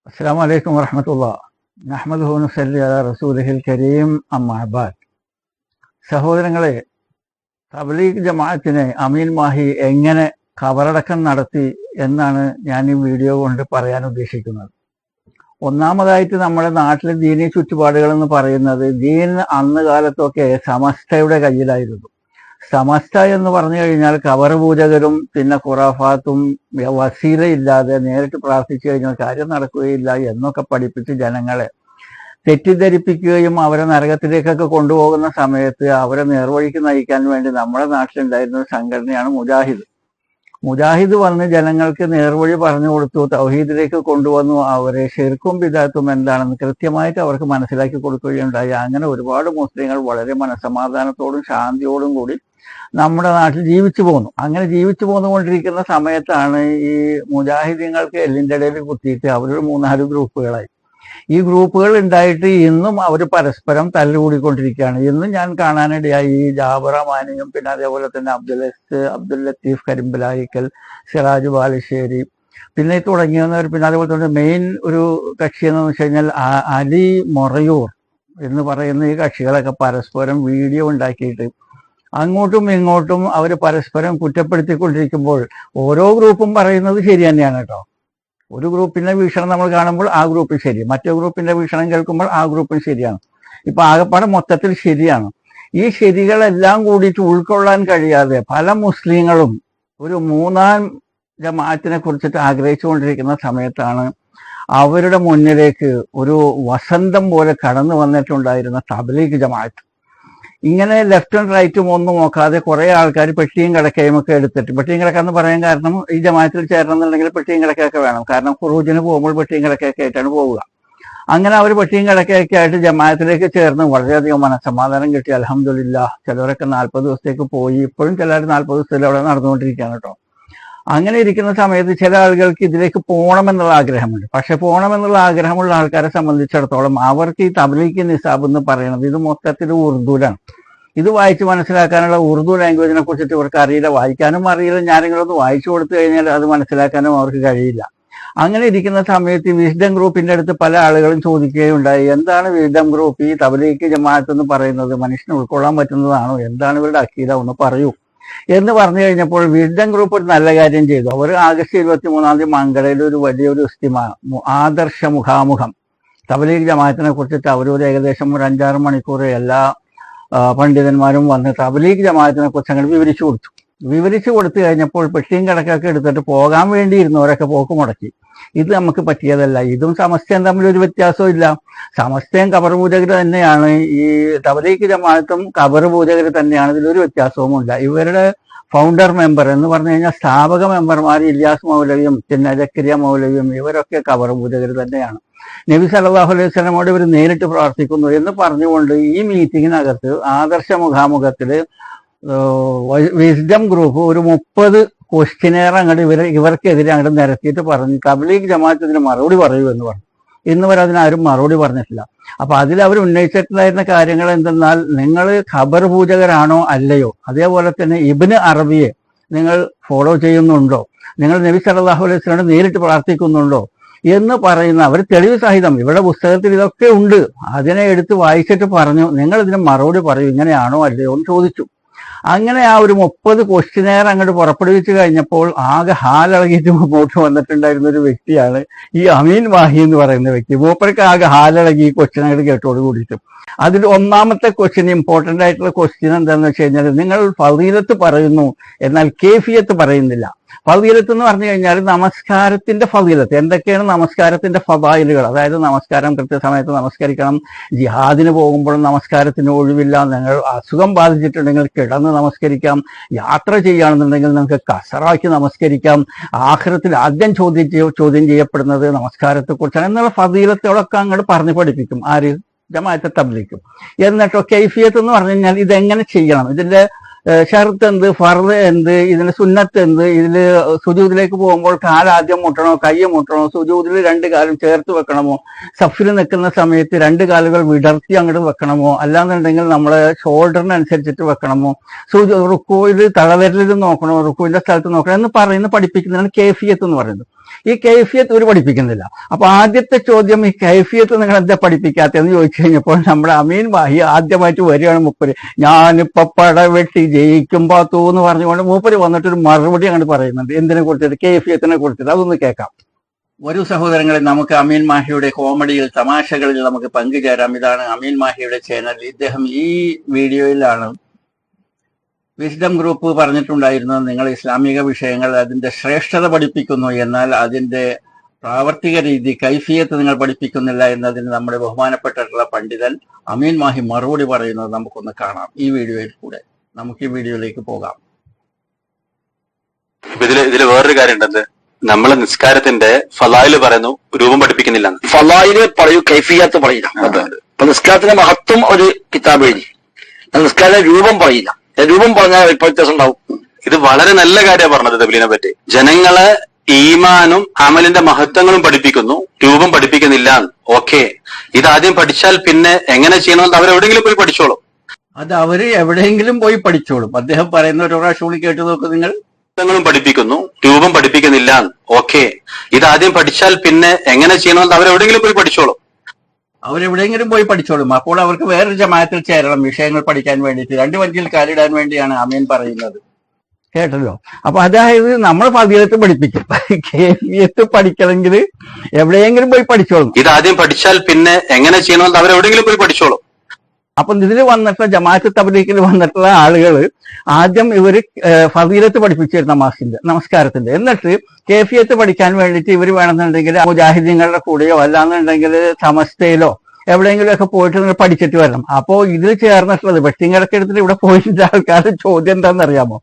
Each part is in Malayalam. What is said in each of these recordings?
അസ്സലാമു അലൈക്കും വറഹ്മത്തുള്ളാഹി നഹ്മദുഹു വനുസല്ലി അലാ റസൂലിഹിൽ കരീം അമ്മാ ബഅദ്. സഹോദരങ്ങളെ, തബ്ലീഗ് ജമാഅത്തിനെ അമീൻ മാഹി എങ്ങനെ കബറടക്കം നടത്തി എന്നാണ് ഞാൻ ഈ വീഡിയോ കൊണ്ട് പറയാൻ ഉദ്ദേശിക്കുന്നത്. ഒന്നാമതായിട്ട് നമ്മുടെ നാട്ടിലെ ദീനീ ചുറ്റുപാടുകൾ എന്ന് പറയുന്നത് ദീൻ അന്ന് കാലത്തൊക്കെ സമസ്തയുടെ കയ്യിലായിരുന്നു. സമസ്ത എന്ന് പറഞ്ഞു കഴിഞ്ഞാൽ കബർ പൂജകരും പിന്നെ ഖുറാഫാത്തും വസീലയില്ലാതെ നേരിട്ട് പ്രാർത്ഥിച്ചു കഴിഞ്ഞാൽ കാര്യം നടക്കുകയില്ല എന്നൊക്കെ പഠിപ്പിച്ച് ജനങ്ങളെ തെറ്റിദ്ധരിപ്പിക്കുകയും അവരെ നരകത്തിലേക്കൊക്കെ കൊണ്ടുപോകുന്ന സമയത്ത് അവരെ നേർവഴിക്ക് നയിക്കാൻ വേണ്ടി നമ്മുടെ നാട്ടിലുണ്ടായിരുന്ന ഒരു സംഘടനയാണ് മുജാഹിദ്. മുജാഹിദ് വന്ന് ജനങ്ങൾക്ക് നേർവഴി പറഞ്ഞു കൊടുത്തു, തൗഹീദിലേക്ക് കൊണ്ടുവന്നു, അവരെ ശിർക്കും ബിദഅത്തും എന്താണെന്ന് കൃത്യമായിട്ട് അവർക്ക് മനസ്സിലാക്കി കൊടുക്കുകയുണ്ടായി. അങ്ങനെ ഒരുപാട് മുസ്ലിങ്ങൾ വളരെ മനസ്സമാധാനത്തോടും ശാന്തിയോടും കൂടി നമ്മുടെ നാട്ടിൽ ജീവിച്ചു പോന്നു. അങ്ങനെ ജീവിച്ചു പോന്നുകൊണ്ടിരിക്കുന്ന സമയത്താണ് ഈ മുജാഹിദീങ്ങൾക്ക് എല്ലിൻ്റെ ഇടയിൽ കുത്തിയിട്ട് അവരൊരു 3-4 ഗ്രൂപ്പുകളായി. ഈ ഗ്രൂപ്പുകൾ ഉണ്ടായിട്ട് ഇന്നും അവർ പരസ്പരം തല്ലുകൂടിക്കൊണ്ടിരിക്കുകയാണ്. ഇന്നും ഞാൻ കാണാനിടയായി ഈ ജാബിർ മാനിയും പിന്നെ അതേപോലെ തന്നെ അബ്ദുൽ ലത്തീഫ് കരിമ്പലായിക്കൽ, സിറാജ് ബാലുശ്ശേരി പിന്നെ തുടങ്ങിയവർ, പിന്നെ അതേപോലെ തന്നെ മെയിൻ ഒരു കക്ഷി എന്ന് വെച്ച് കഴിഞ്ഞാൽ അലി മൊറയൂർ എന്ന് പറയുന്ന ഈ കക്ഷികളൊക്കെ പരസ്പരം വീഡിയോ ഉണ്ടാക്കിയിട്ട് അങ്ങോട്ടും ഇങ്ങോട്ടും അവർ പരസ്പരം കുറ്റപ്പെടുത്തിക്കൊണ്ടിരിക്കുമ്പോൾ ഓരോ ഗ്രൂപ്പും പറയുന്നത് ശരി തന്നെയാണ് കേട്ടോ. ഒരു ഗ്രൂപ്പിന്റെ വീക്ഷണം നമ്മൾ കാണുമ്പോൾ ആ ഗ്രൂപ്പിൽ ശരി, മറ്റേ ഗ്രൂപ്പിന്റെ വീക്ഷണം കേൾക്കുമ്പോൾ ആ ഗ്രൂപ്പിൽ ശരിയാണ്. ഇപ്പൊ ആകെപ്പാടെ മൊത്തത്തിൽ ശരിയാണ്. ഈ ശരികളെല്ലാം കൂടിയിട്ട് ഉൾക്കൊള്ളാൻ കഴിയാതെ പല മുസ്ലിങ്ങളും ഒരു 3-ാം ജമാഅത്തിനെ കുറിച്ചിട്ട് ആഗ്രഹിച്ചുകൊണ്ടിരിക്കുന്ന സമയത്താണ് അവരുടെ മുന്നിലേക്ക് ഒരു വസന്തം പോലെ കടന്നു വന്നിട്ടുണ്ടായിരുന്ന തബ്ലീഗ് ജമാഅത്ത്. ഇങ്ങനെ ലെഫ്റ്റും റൈറ്റും ഒന്നും നോക്കാതെ കുറെ ആൾക്കാർ പെട്ടിയും കിടക്കയും ഒക്കെ എടുത്തിട്ട്, പെട്ടിയും കിടക്ക എന്ന് പറയാൻ കാരണം ഈ ജമാഅത്തിൽ ചേരണം എന്നുണ്ടെങ്കിൽ പെട്ടിയും കിടക്കയൊക്കെ വേണം. കാരണം ഖുറൂജിന് പോകുമ്പോൾ പെട്ടിയും കിടക്കയൊക്കെ ആയിട്ടാണ് പോവുക. അങ്ങനെ അവർ പെട്ടിയും കിടക്കയൊക്കെ ആയിട്ട് ജമാഅത്തിലേക്ക് ചേർന്ന് വളരെയധികം മനസ്സമാധാനം കിട്ടി. അൽഹംദുലില്ലാഹ്. ചിലവരൊക്കെ 40 ദിവസത്തേക്ക് പോയി, ഇപ്പോഴും ചിലർ 40 ദിവസത്തിൽ അവിടെ നടന്നുകൊണ്ടിരിക്കുകയാണ് കേട്ടോ. അങ്ങനെ ഇരിക്കുന്ന സമയത്ത് ചില ആളുകൾക്ക് ഇതിലേക്ക് പോകണമെന്നുള്ള ആഗ്രഹമുണ്ട്. പക്ഷെ പോകണമെന്നുള്ള ആഗ്രഹമുള്ള ആൾക്കാരെ സംബന്ധിച്ചിടത്തോളം അവർക്ക് ഈ തബ്ലീഗ് നിസാബ് എന്ന് പറയുന്നത് ഇത് മൊത്തത്തിൽ ഉറുദുലാണ്. ഇത് വായിച്ച് മനസ്സിലാക്കാനുള്ള ഉറുദു ലാംഗ്വേജിനെ കുറിച്ചിട്ട് ഇവർക്ക് അറിയില്ല, വായിക്കാനും അറിയില്ല. ഞാനെങ്കിലും ഒന്ന് വായിച്ചു കൊടുത്തു കഴിഞ്ഞാൽ അത് മനസ്സിലാക്കാനും അവർക്ക് കഴിയില്ല. അങ്ങനെ ഇരിക്കുന്ന സമയത്ത് വിസ്ഡം ഗ്രൂപ്പിന്റെ അടുത്ത് പല ആളുകളും ചോദിക്കുകയുണ്ടായി, എന്താണ് വിസ്ഡം ഗ്രൂപ്പ്, ഈ തബ്ലീഗ് ജമാഅത്ത് എന്ന് പറയുന്നത് മനുഷ്യന് ഉൾക്കൊള്ളാൻ പറ്റുന്നതാണോ, എന്താണ് ഇവരുടെ അക്കീദ, ഒന്ന് പറയൂ എന്ന് പറഞ്ഞു കഴിഞ്ഞപ്പോൾ വിസ്ഡം ഗ്രൂപ്പ് ഒരു നല്ല കാര്യം ചെയ്തു. അവർ ആഗസ്റ്റ് 23-ാം തീയതി മംഗളയിൽ ഒരു വലിയൊരു ഇസ്തിമാ, ആദർശ മുഖാമുഖം തബ്ലീഗ് ജമാഅത്തിനെ കുറിച്ചിട്ട് അവരൊരു ഏകദേശം ഒരു 5-6 മണിക്കൂർ എല്ലാ പണ്ഡിതന്മാരും വന്ന് തബ്ലീഗ് ജമാഅത്തിനെ കുറിച്ച് അങ്ങനെ വിവരിച്ചു കൊടുത്തു കഴിഞ്ഞപ്പോൾ പെട്ടിയും കിടക്കൊക്കെ എടുത്തിട്ട് പോകാൻ വേണ്ടിയിരുന്നവരൊക്കെ പോക്ക് മുടക്കി. ഇത് നമുക്ക് പറ്റിയതല്ല, ഇതും സമസ്തയും തമ്മിലൊരു വ്യത്യാസവും ഇല്ല, സമസ്തയും ഖബർ പൂജകർ തന്നെയാണ്, ഈ തബ്ലീഗ് ജമാഅത്തും ഖബർ പൂജകർ തന്നെയാണ്, ഇതിലൊരു വ്യത്യാസവുമില്ല. ഇവരുടെ ഫൗണ്ടർ മെമ്പർ എന്ന് പറഞ്ഞു കഴിഞ്ഞാൽ സ്ഥാപക മെമ്പർമാർ ഇല്യാസ് മൗലവിയും പിന്നെ ജക്കരിയ മൗലവിയും ഇവരൊക്കെ ഖബർ പൂജകർ തന്നെയാണ്. നബി സല്ലല്ലാഹു അലൈഹി വസല്ലമയോട് ഇവർ നേരിട്ട് പ്രാർത്ഥിക്കുന്നു എന്ന് പറഞ്ഞുകൊണ്ട് ഈ മീറ്റിങ്ങിനകത്ത് ആദർശ മുഖാമുഖത്തില് വിസ്ഡം ഗ്രൂപ്പ് ഒരു 30 ക്വസ്റ്റ്യനെയർ അങ്ങോട്ട് ഇവർക്കെതിരെ അങ്ങോട്ട് നിരത്തിയിട്ട് പറഞ്ഞു, തബ്ലീഗ് ജമാഅത്ത് ഇതിന് മറുപടി പറയൂ എന്ന് പറഞ്ഞു. ഇന്ന് വരെ അതിനാരും മറുപടി പറഞ്ഞിട്ടില്ല. അപ്പൊ അതിൽ അവർ ഉന്നയിച്ചിട്ടുണ്ടായിരുന്ന കാര്യങ്ങൾ എന്തെന്നാൽ, നിങ്ങൾ ഖബർ പൂജകരാണോ അല്ലയോ, അതേപോലെ തന്നെ ഇബ്നു അറബിയെ നിങ്ങൾ ഫോളോ ചെയ്യുന്നുണ്ടോ, നിങ്ങൾ നബി സല്ലല്ലാഹു അലൈഹി വസല്ലമയോട് നേരിട്ട് പ്രാർത്ഥിക്കുന്നുണ്ടോ എന്ന് പറയുന്ന അവർ തെളിവ് സഹിതം ഇവിടെ പുസ്തകത്തിൽ ഇതൊക്കെ ഉണ്ട്, അതിനെ എടുത്ത് വായിച്ചിട്ട് പറഞ്ഞു, നിങ്ങൾ ഇതിന് മറുപടി പറയൂ, ഇങ്ങനെയാണോ അല്ലയോ എന്ന് ചോദിച്ചു. അങ്ങനെ ആ ഒരു 30 ക്വസ്റ്റ്യനെയർ അങ്ങോട്ട് പുറപ്പെടുവിച്ച് കഴിഞ്ഞപ്പോൾ ആകെ ഹാലിളകിയിട്ട് മുമ്പോട്ട് വന്നിട്ടുണ്ടായിരുന്ന ഒരു വ്യക്തിയാണ് ഈ അമീൻ മാഹി എന്ന് പറയുന്ന വ്യക്തി. മൂപ്പർക്ക് ആകെ ഹാലിളകി ഈ ക്വസ്റ്റ്യൻ അങ്ങോട്ട് കേട്ടോട് കൂടിയിട്ടും. അതിൽ ഒന്നാമത്തെ ക്വസ്റ്റ്യൻ, ഇമ്പോർട്ടൻ്റ് ആയിട്ടുള്ള ക്വസ്റ്റ്യൻ എന്താണെന്ന് വെച്ച് കഴിഞ്ഞാൽ, നിങ്ങൾ ഫളീലത്ത് പറയുന്നു എന്നാൽ കേഫിയത്ത് പറയുന്നില്ല. ഫളീലത്ത് എന്ന് പറഞ്ഞു കഴിഞ്ഞാൽ നമസ്കാരത്തിന്റെ ഫളീലത്ത്, എന്തൊക്കെയാണ് നമസ്കാരത്തിന്റെ ഫളായിലുകൾ, അതായത് നമസ്കാരം കൃത്യസമയത്ത് നമസ്കരിക്കണം, ജിഹാദിന് പോകുമ്പോഴും നമസ്കാരത്തിന് ഒഴിവില്ല, നിങ്ങൾ അസുഖം ബാധിച്ചിട്ടുണ്ടെങ്കിൽ കിടന്ന് നമസ്കരിക്കാം, യാത്ര ചെയ്യുകയാണെന്നുണ്ടെങ്കിൽ നിങ്ങൾക്ക് കസറാക്കി നമസ്കരിക്കാം, ആഖിറത്തിൽ ആദ്യം ചോദ്യം ചെയ്യപ്പെടുന്നത് നമസ്കാരത്തെക്കുറിച്ചാണ് എന്നുള്ള ഫളീലത്തുകളൊക്കെ അങ്ങോട്ട് പറഞ്ഞു പഠിപ്പിക്കും. ആര്? ജമാഅത്തെ തബ്ലീഗ്. എന്നിട്ടോ കൈഫിയത്ത് എന്ന് പറഞ്ഞു കഴിഞ്ഞാൽ ഇതെങ്ങനെ ചെയ്യണം, ഇതിന്റെ ഷർത്ത് എന്ത്, ഫർദ് എന്ത്, ഇതിന്റെ സുന്നത്ത് എന്ത്, ഇതില് സുജൂദിലേക്ക് പോകുമ്പോൾ കാലാദ്യം മുട്ടണോ, കൈ മുട്ടണോ, സുജൂദിൽ 2 കാലും ചേർത്ത് വെക്കണമോ, സഫിൽ നിൽക്കുന്ന സമയത്ത് 2 കാലുകൾ വിടർത്തി അങ്ങോട്ട് വെക്കണമോ, അല്ലാന്നുണ്ടെങ്കിൽ നമ്മളെ ഷോൾഡറിനനുസരിച്ചിട്ട് വെക്കണമോ, റുക്കുവിൽ തളവിരലിൽ നോക്കണോ, റുക്കുവിന്റെ സ്ഥലത്ത് നോക്കണോ എന്ന് പറയുന്നത് പഠിപ്പിക്കുന്നതാണ് കേഫിയത്ത് എന്ന് പറയുന്നത്. ഈ കൈഫിയത്ത് ഒരു പഠിപ്പിക്കുന്നില്ല. അപ്പൊ ആദ്യത്തെ ചോദ്യം, ഈ കൈഫിയത്ത് നിങ്ങൾ എന്താ പഠിപ്പിക്കാത്തതെന്ന് ചോദിച്ചു കഴിഞ്ഞപ്പോൾ നമ്മുടെ അമീൻ മാഹി ആദ്യമായിട്ട് വരികയാണ്. മൂപ്പര് ഞാനിപ്പോ പടവെട്ടി ജയിക്കും പാത്തു എന്ന് പറഞ്ഞുകൊണ്ട് മൂപ്പര് വന്നിട്ടൊരു മറുപടി അങ്ങോട്ട് പറയുന്നുണ്ട്. എന്തിനെ കുറിച്ചിട്ട്? കൈഫിയത്തിനെ കുറിച്ചിട്ട്. അതൊന്ന് കേൾക്കാം. ഒരു സഹോദരങ്ങളെ, നമുക്ക് അമീൻ മാഹിയുടെ കോമഡിയിൽ, തമാശകളിൽ നമുക്ക് പങ്കുചേരാം. ഇതാണ് അമീൻ മാഹിയുടെ ചാനൽ. ഇദ്ദേഹം ഈ വീഡിയോയിലാണ് വിസ്ഡം ഗ്രൂപ്പ് പറഞ്ഞിട്ടുണ്ടായിരുന്നത്, നിങ്ങൾ ഇസ്ലാമിക വിഷയങ്ങൾ അതിന്റെ ശ്രേഷ്ഠത പഠിപ്പിക്കുന്നു, എന്നാൽ അതിന്റെ പ്രാവർത്തിക രീതി കൈഫിയത്ത് നിങ്ങൾ പഠിപ്പിക്കുന്നില്ല എന്നതിന് നമ്മുടെ ബഹുമാനപ്പെട്ടിട്ടുള്ള പണ്ഡിതൻ അമീൻ മാഹി മറുപടി പറയുന്നത് നമുക്കൊന്ന് കാണാം ഈ വീഡിയോയിൽ കൂടെ. നമുക്ക് ഈ വീഡിയോയിലേക്ക് പോകാം. ഇതില് വേറൊരു കാര്യം ഉണ്ടത്. നമ്മള് നിസ്കാരത്തിന്റെ ഫലായില് പറയുന്നു രൂപം പഠിപ്പിക്കുന്നില്ല. ഫലായില് പറയൂ, കൈഫിയത്ത് പറയില്ല. അപ്പൊ നിസ്കാരത്തിന്റെ മഹത്വം ഒരു കിതാബ് എഴുതി, നിസ്കാരത്തിന്റെ രൂപം പറയില്ല. രൂപം പറഞ്ഞാൽ വ്യത്യാസം ഉണ്ടാവും. ഇത് വളരെ നല്ല കാര്യമാണ് പറഞ്ഞത് തബ്ലീഗിനെ പറ്റി. ജനങ്ങളെ ഈമാനും അമലിന്റെ മഹത്വങ്ങളും പഠിപ്പിക്കുന്നു, രൂപം പഠിപ്പിക്കുന്നില്ല. ഓക്കെ, ഇതാദ്യം പഠിച്ചാൽ പിന്നെ എങ്ങനെ ചെയ്യണമെന്ന് അവരെവിടെയെങ്കിലും പോയി പഠിച്ചോളും. അത് അവര് എവിടെയെങ്കിലും പോയി പഠിച്ചോളും. അദ്ദേഹം പറയുന്ന ഒരു പ്രാവശ്യം കൂടി കേട്ടു നോക്ക് നിങ്ങൾ. മഹത്വങ്ങളും പഠിപ്പിക്കുന്നു, രൂപം പഠിപ്പിക്കുന്നില്ല. ഓക്കെ, ഇതാദ്യം പഠിച്ചാൽ പിന്നെ എങ്ങനെ ചെയ്യണമെന്ന് അവരെവിടെയെങ്കിലും പോയി പഠിച്ചോളും. അവരെവിടെയെങ്കിലും പോയി പഠിച്ചോളും. അപ്പോൾ അവർക്ക് വേറൊരു ജമാഅത്തിൽ ചേരണം വിഷയങ്ങൾ പഠിക്കാൻ വേണ്ടിയിട്ട്. രണ്ട് വഞ്ചിയിൽ കാലിടാൻ വേണ്ടിയാണ് അമീൻ പറയുന്നത്. കേട്ടല്ലോ? അപ്പൊ അതായത് നമ്മൾ ഫദീലത്ത് പഠിപ്പിക്കും, കേഫിയത്ത് പഠിക്കണമെങ്കിൽ എവിടെയെങ്കിലും പോയി പഠിച്ചോളും. ഇതാദ്യം പഠിച്ചാൽ പിന്നെ എങ്ങനെ ചെയ്യണമെന്ന് അവരെവിടെയെങ്കിലും പോയി പഠിച്ചോളും. അപ്പൊ ഇതിൽ വന്നിട്ടുള്ള ജമാഅത്ത് തബ്ലീഗിൽ വന്നിട്ടുള്ള ആളുകൾ ആദ്യം ഇവര് ഫദീലത്ത് പഠിപ്പിച്ചിരുന്ന നമസ്കാരത്തിന്റെ, എന്നിട്ട് കേഫിയത്ത് പഠിക്കാൻ വേണ്ടിയിട്ട് ഇവർ വേണമെന്നുണ്ടെങ്കിൽ മുജാഹിദീങ്ങളുടെ കൂടെയോ അല്ലാന്നുണ്ടെങ്കിൽ സമസ്തയിലോ എവിടെയെങ്കിലും ഒക്കെ പോയിട്ട് നിങ്ങൾ പഠിച്ചിട്ട് വരണം. അപ്പോ ഇതിൽ ചേർന്നിട്ടുള്ളത് വെട്ടിങ്ങടക്ക് എടുത്തിട്ട് ഇവിടെ പോയിട്ട് ആൾക്കാരുടെ ചോദ്യം എന്താണെന്നറിയാമോ?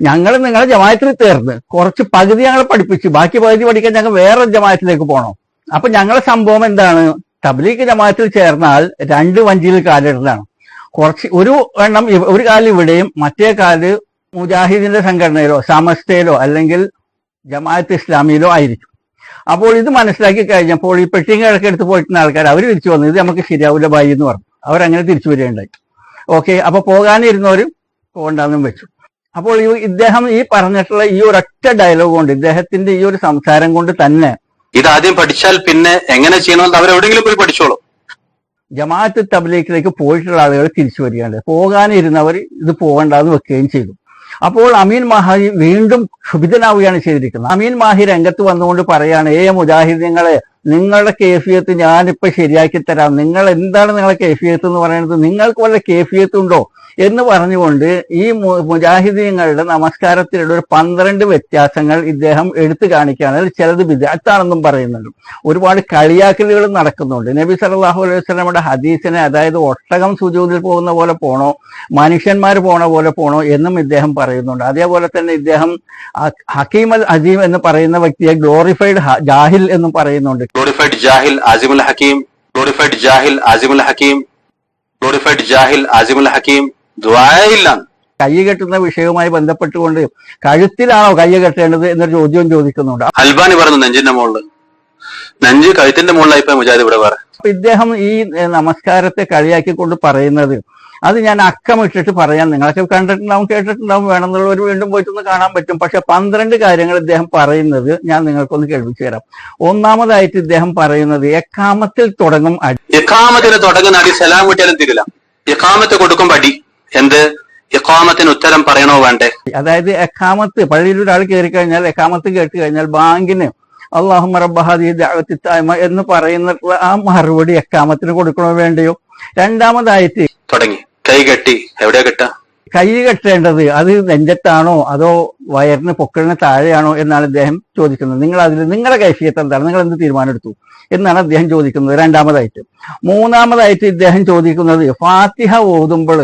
ഞങ്ങൾ നിങ്ങളെ ജമാഅത്തിൽ ചേർന്ന് കുറച്ച് പകുതി ഞങ്ങൾ പഠിപ്പിച്ചു, ബാക്കി പകുതി പഠിക്കാൻ ഞങ്ങൾ വേറെ ജമാഅത്തിലേക്ക് പോകണം. അപ്പൊ ഞങ്ങളുടെ സംഭവം എന്താണ്? തബ്ലീഗ് ജമാഅത്തിൽ ചേർന്നാൽ രണ്ട് വഞ്ചിയിൽ കാലിടലാണ്. ഒരു എണ്ണം ഒരു കാല് ഇവിടെയും മറ്റേ കാല് മുജാഹിദിന്റെ സംഘടനയിലോ സമസ്തയിലോ അല്ലെങ്കിൽ ജമാഅത്ത് ഇസ്ലാമിയിലോ ആയിരിക്കും. അപ്പോൾ ഇത് മനസ്സിലാക്കി കഴിഞ്ഞപ്പോൾ ഈ പെട്ടിങ്ങടക്ക് എടുത്ത് പോയിട്ടുള്ള ആൾക്കാർ അവർ തിരിച്ചു വന്നു, ഇത് നമുക്ക് ശരിയാവില്ല ബായി എന്ന് പറഞ്ഞു. അവരങ്ങനെ തിരിച്ചു വരികയുണ്ടായി. ഓക്കെ, അപ്പൊ പോകാനിരുന്നവരും പോകണ്ടെന്നും വെച്ചു. അപ്പോൾ ഇദ്ദേഹം ഈ പറഞ്ഞിട്ടുള്ള ഈ ഒരൊറ്റ ഡയലോഗ് കൊണ്ട്, ഇദ്ദേഹത്തിന്റെ ഈ ഒരു സംസാരം കൊണ്ട് തന്നെ ഇതാദ്യം പഠിച്ചാൽ പിന്നെ എങ്ങനെ ചെയ്യണമെന്ന് അവരെവിടെയെങ്കിലും പോയി പഠിച്ചോളും. ജമാഅത്ത് തബ്ലീഗിലേക്ക് പോയിട്ടുള്ള ആളുകൾ തിരിച്ചു വരികയാണ്. പോകാനിരുന്നവർ ഇത് പോകണ്ടെന്ന് വെക്കുകയും ചെയ്തു. അപ്പോൾ അമീൻ മാഹി വീണ്ടും ക്ഷുഭിതനാവുകയാണ് ചെയ്തിരിക്കുന്നത്. അമീൻ മാഹി രംഗത്ത് വന്നുകൊണ്ട് പറയാണ്, മുജാഹിദീങ്ങളെ, നിങ്ങളുടെ കേഫിയത്ത് ഞാനിപ്പോ ശരിയാക്കി തരാം. നിങ്ങൾ എന്താണ് നിങ്ങളുടെ കേഫിയത്ത് എന്ന് പറയുന്നത്? നിങ്ങൾക്ക് വല്ല കേഫിയത്ത് ഉണ്ടോ എന്ന് പറഞ്ഞുകൊണ്ട് ഈ മുജാഹിദീങ്ങളുടെ നമസ്കാരത്തിലുള്ള ഒരു 12 വ്യത്യാസങ്ങൾ ഇദ്ദേഹം എടുത്തു കാണിക്കുകയാണ്. അതിൽ ചിലത് ബിദ്അത്താണെന്നും പറയുന്നുണ്ട്. ഒരുപാട് കളിയാക്കലുകൾ നടക്കുന്നുണ്ട്. നബി സല്ലല്ലാഹു അലൈഹി വസല്ലമയുടെ ഹദീസിനെ, അതായത് ഒട്ടകം സുജൂദിൽ പോകുന്ന പോലെ പോണോ, മനുഷ്യന്മാർ പോണ പോലെ പോണോ എന്നും ഇദ്ദേഹം പറയുന്നുണ്ട്. അതേപോലെ തന്നെ ഇദ്ദേഹം ഹക്കീം അൽ അസീം എന്ന് പറയുന്ന വ്യക്തിയെ ഗ്ലോറിഫൈഡ് ജാഹിൽ എന്നും പറയുന്നുണ്ട്. Glorified ജാഹിൽ ആസിമുൽ Hakeem, glorified ജാഹിൽ ആസിമുൽ Hakeem, glorified ജാഹിൽ ആസിമുൽ Hakeem. ദ്വായില്ല. കൈ കെട്ടുന്ന വിഷയവുമായി ബന്ധപ്പെട്ടുകൊണ്ട് കഴുത്തിലാണോ കൈ കെട്ടേണ്ടത് എന്നൊരു ചോദ്യം ചോദിക്കുന്നുണ്ട്. അൽബാനി പറഞ്ഞു നെഞ്ചിന്റെ മുകളിൽ, നെഞ്ച് കഴുത്തിന്റെ മുകളിലായിപ്പോ മുജാഹിദ് ഇവിടെ പറ. അപ്പൊ ഇദ്ദേഹം ഈ നമസ്കാരത്തെ കളിയാക്കിക്കൊണ്ട് പറയുന്നത്, അത് ഞാൻ അക്കമിട്ടിട്ട് പറയാൻ, നിങ്ങളൊക്കെ കണ്ടിട്ടുണ്ടാവും കേട്ടിട്ടുണ്ടാവും, വേണമെന്നുള്ളവർ വീണ്ടും പോയിട്ടൊന്ന് കാണാൻ പറ്റും. പക്ഷെ 12 കാര്യങ്ങൾ ഇദ്ദേഹം പറയുന്നത് ഞാൻ നിങ്ങൾക്കൊന്ന് കേൾപ്പിച്ചു തരാം. ഒന്നാമതായിട്ട് ഇദ്ദേഹം പറയുന്നത് എക്കാമത്തിൽ തുടങ്ങും അടി. എക്കാമത്തിന് തുടങ്ങുന്ന അടി സലാം കിട്ടിയാലും തിരില്ല. എക്കാമത്ത് കൊടുക്കുമ്പോ അടി. എന്ത്? എക്കാമത്തിന് ഉത്തരം പറയണോ വേണ്ടേ? അതായത് എക്കാമത്ത്, പള്ളിയിൽ ഒരാൾ കയറി കഴിഞ്ഞാൽ എക്കാമത്ത് കേട്ട് കഴിഞ്ഞാൽ ബാങ്കിന് അല്ലാഹുമ്മ റബ്ബ ഹാദിഹി ദഅവത്തി തഅമ എന്ന് പറയുന്നിട്ടുള്ള ആ മറുപടി എക്കാമത്തിന് കൊടുക്കണോ വേണ്ടയോ? രണ്ടാമതായിട്ട് തുടങ്ങി കൈ കെട്ടി. എവിടെയാ കെട്ട? കൈ കെട്ടേണ്ടത് അത് നെഞ്ചത്താണോ അതോ വയറിന് പൊക്കിളിന് താഴെയാണോ എന്നാണ് അദ്ദേഹം ചോദിക്കുന്നത്. നിങ്ങൾ അതിൽ നിങ്ങളുടെ കൈഫിയത്ത് എന്താണ്? നിങ്ങൾ എന്ത് തീരുമാനം എടുത്തു എന്നാണ് അദ്ദേഹം ചോദിക്കുന്നത്. രണ്ടാമതായിട്ട്. മൂന്നാമതായിട്ട് ഇദ്ദേഹം ചോദിക്കുന്നത് ഫാത്തിഹ ഓതുമ്പോൾ